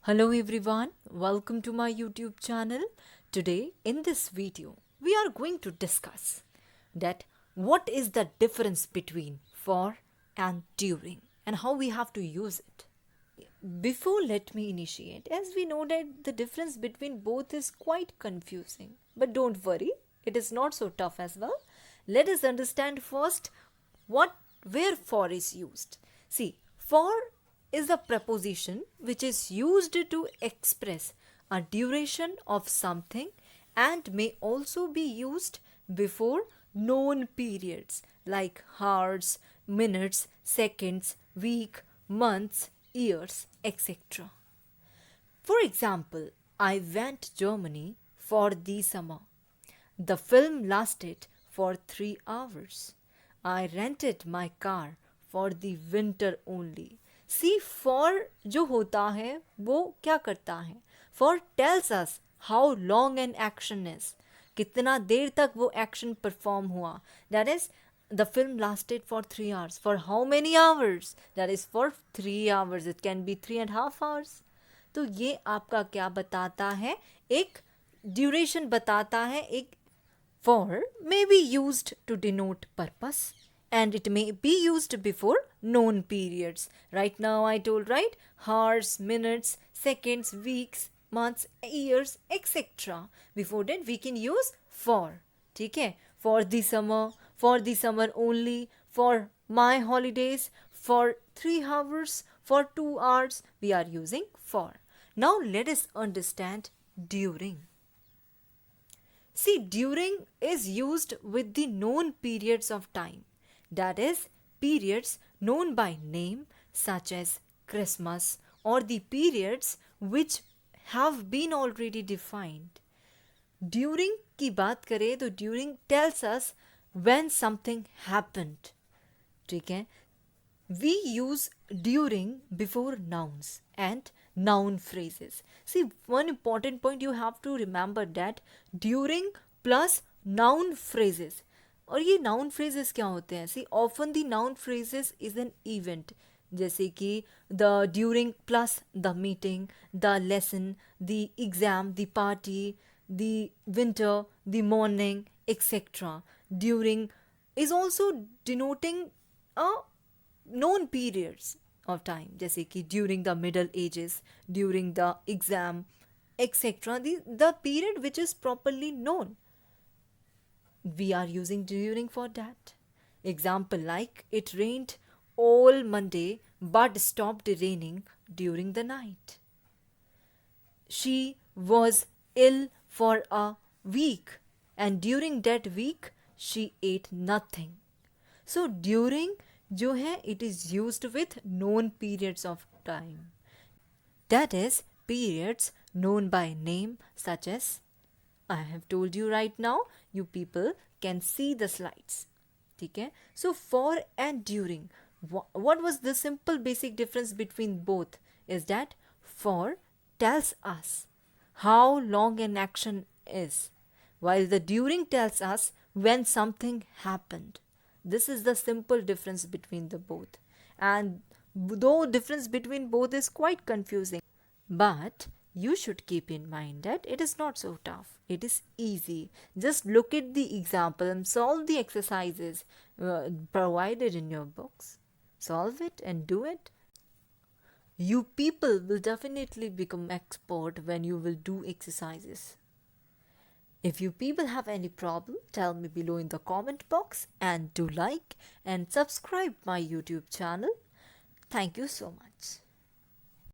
Hello everyone, welcome to my YouTube channel. Today in this video we are going to discuss that what is the difference between for and during and how we have to use it. Before let me initiate, as we know that the difference between both is quite confusing, but don't worry, it is not so tough as well. Let us understand first what where for is used. See, for is a preposition which is used to express a duration of something and may also be used before known periods like hours, minutes, seconds, week, months, years, etc. For example, I went Germany for the summer. The film lasted for 3 hours. I rented my car for the winter only. See, for जो होता है वो क्या करता है? For tells us how long an action is. कितना देर तक वो action perform हुआ. That is, the film lasted for 3 hours. For how many hours? That is for 3 hours. It can be 3.5 hours. तो ये आपका क्या बताता है? एक ड्यूरेशन बताता है. एक for may be used to denote purpose and it may be used before known periods. Right now I told, right? Hours, minutes, seconds, weeks, months, years, etc. Before that we can use for. ठीक है? For the summer only, for my holidays, for 3 hours, for 2 hours, we are using for. Now let us understand during. See, during is used with the known periods of time. That is, periods known by name such as Christmas or the periods which have been already defined. During की बात करें तो during tells us when something happened. ठीक है? We use during before nouns and noun phrases. See, one important point you have to remember that during plus noun phrases. और ये noun phrases क्या होते हैं? See, often the noun phrases is an event. जैसे कि the during plus the meeting, the lesson, the exam, the party, the winter, the morning, etc. During is also denoting a known periods of time, जैसे कि during the middle ages, during the exam, etc. The period which is properly known. We are using during for that. Example like it rained all Monday but stopped raining during the night. She was ill for a week and during that week she ate nothing. So during जो है it is used with known periods of time. That is periods known by name such as I have told you right now. You people can see the slides. ठीक है? So for and during. What was the simple basic difference between both? Is that for tells us how long an action is, while the during tells us when something happened. This is the simple difference between the both. And though difference between both is quite confusing, but you should keep in mind that it is not so tough. It is easy. Just look at the example and solve the exercises provided in your books. Solve it and do it. You people will definitely become expert when you will do exercises. If you people have any problem, tell me below in the comment box and do like and subscribe my YouTube channel. Thank you so much.